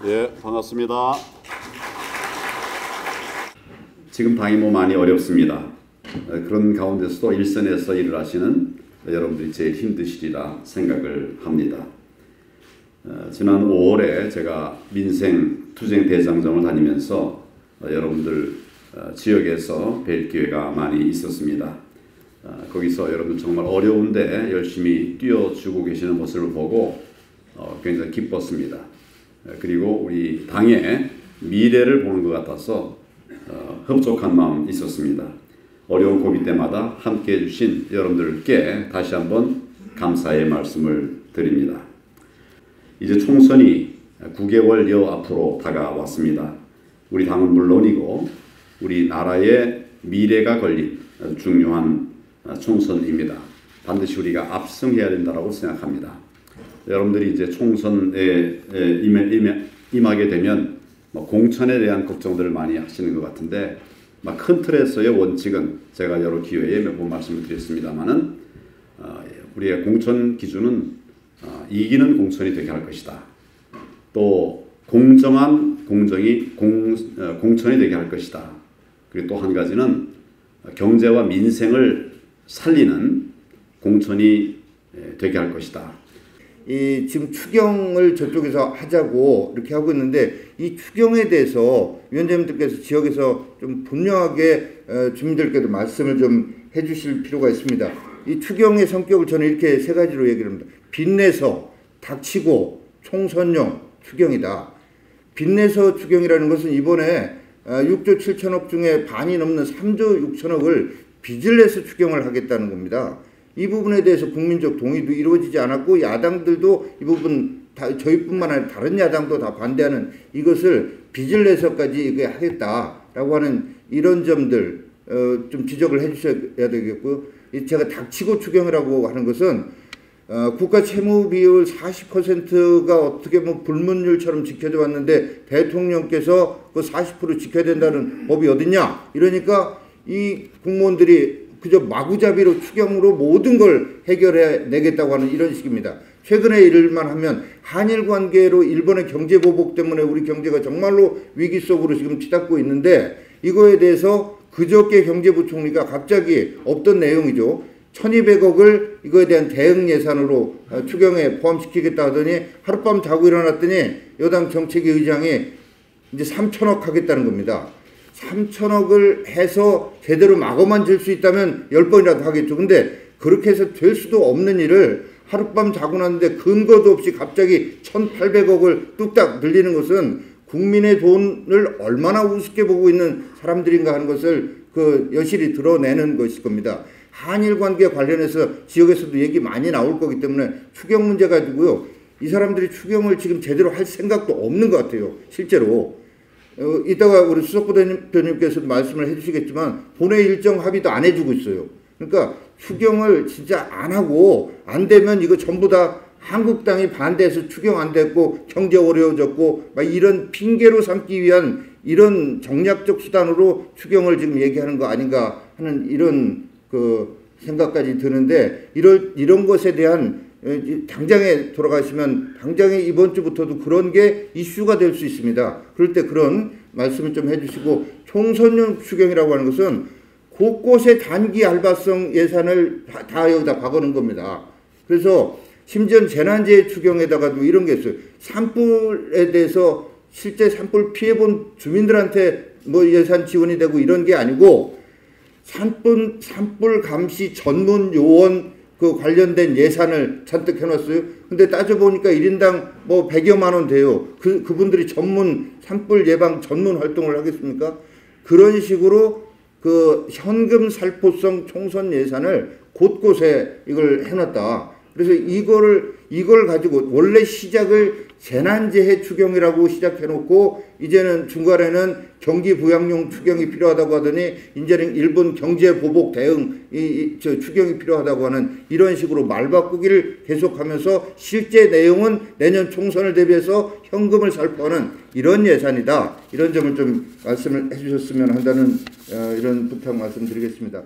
예, 반갑습니다. 지금 당이 많이 어렵습니다. 그런 가운데서도 일선에서 일을 하시는 여러분들이 제일 힘드시리라 생각을 합니다. 지난 5월에 제가 민생 투쟁 대장정을 다니면서 여러분들 지역에서 뵐 기회가 많이 있었습니다. 거기서 여러분 정말 어려운데 열심히 뛰어주고 계시는 모습을 보고 굉장히 기뻤습니다. 그리고 우리 당의 미래를 보는 것 같아서 흡족한 마음 있었습니다. 어려운 고비 때마다 함께해 주신 여러분들께 다시 한번 감사의 말씀을 드립니다. 이제 총선이 9개월여 앞으로 다가왔습니다. 우리 당은 물론이고 우리 나라의 미래가 걸린 중요한 총선입니다. 반드시 우리가 압승해야 된다고 생각합니다. 여러분들이 이제 총선에 임하게 되면 공천에 대한 걱정들을 많이 하시는 것 같은데 큰 틀에서의 원칙은 제가 여러 기회에 몇 번 말씀을 드렸습니다만은 우리의 공천 기준은 이기는 공천이 되게 할 것이다. 또 공정한 공천이 되게 할 것이다. 그리고 또 한 가지는 경제와 민생을 살리는 공천이 되게 할 것이다. 지금 추경을 저쪽에서 하자고 이렇게 하고 있는데 이 추경에 대해서 위원장님들께서 지역에서 좀 분명하게 주민들께도 말씀을 좀 해주실 필요가 있습니다. 이 추경의 성격을 저는 이렇게 세 가지로 얘기를 합니다. 빚내서 닥치고 총선용 추경이다. 빚내서 추경이라는 것은 이번에 6조 7천억 중에 반이 넘는 3조 6천억을 빚을 내서 추경을 하겠다는 겁니다. 이 부분에 대해서 국민적 동의도 이루어지지 않았고 야당들도 이 부분 저희뿐만 아니라 다른 야당도 다 반대하는 이것을 빚을 내서까지 이거 하겠다라고 하는 이런 점들 좀 지적을 해주셔야 되겠고요. 제가 닥치고 추경이라고 하는 것은 국가 채무 비율 40%가 어떻게 불문율처럼 지켜져 왔는데 대통령께서 그 40% 지켜야 된다는 법이 어딨냐 이러니까 이 공무원들이 그저 마구잡이로 추경으로 모든 걸 해결해 내겠다고 하는 이런 식입니다. 최근에 일만 하면 한일 관계로 일본의 경제 보복 때문에 우리 경제가 정말로 위기 속으로 지금 치닫고 있는데 이거에 대해서 그저께 경제부총리가 갑자기 없던 내용이죠. 1200억을 이거에 대한 대응 예산으로 추경에 포함시키겠다 하더니 하룻밤 자고 일어났더니 여당 정책위 의장이 이제 3천억 하겠다는 겁니다. 3천억을 해서 제대로 마구만 줄 수 있다면 10번이라도 하겠죠. 근데 그렇게 해서 될 수도 없는 일을 하룻밤 자고 났는데 근거도 없이 갑자기 1,800억을 뚝딱 늘리는 것은 국민의 돈을 얼마나 우습게 보고 있는 사람들인가 하는 것을 여실히 드러내는 것일 겁니다. 한일 관계 관련해서 지역에서도 얘기 많이 나올 거기 때문에 추경 문제 가지고요. 이 사람들이 추경을 지금 제대로 할 생각도 없는 것 같아요. 실제로. 이따가 우리 수석부대표님께서도 말씀을 해주시겠지만 본회 일정 합의도 안 해주고 있어요. 그러니까 추경을 진짜 안 하고 안 되면 이거 전부 다 한국당이 반대해서 추경 안 됐고 경제 어려워졌고 막 이런 핑계로 삼기 위한 이런 정략적 수단으로 추경을 지금 얘기하는 거 아닌가 하는 이런 생각까지 드는데 이런 것에 대한 당장에 돌아가시면 당장에 이번 주부터도 그런 게 이슈가 될 수 있습니다. 그럴 때 그런 말씀을 좀 해주시고 총선용 추경이라고 하는 것은 곳곳에 단기 알바성 예산을 다 여기다 박아놓은 겁니다. 그래서 심지어 재난재해 추경에다가도 이런 게 있어요. 산불에 대해서 실제 산불 피해본 주민들한테 예산 지원이 되고 이런 게 아니고 산불 감시 전문 요원 관련된 예산을 잔뜩 해놨어요. 근데 따져보니까 1인당 100여만 원 돼요. 그분들이 전문 산불 예방 전문 활동을 하겠습니까? 그런 식으로 현금 살포성 총선 예산을 곳곳에 이걸 해놨다. 그래서 이걸 가지고 원래 시작을 재난재해 추경이라고 시작해놓고 이제는 중간에는 경기 부양용 추경이 필요하다고 하더니 이제는 일본 경제 보복 대응 추경이 필요하다고 하는 이런 식으로 말 바꾸기를 계속하면서 실제 내용은 내년 총선을 대비해서 현금을 살포하는 이런 예산이다. 이런 점을 좀 말씀을 해주셨으면 한다는 이런 부탁 말씀드리겠습니다.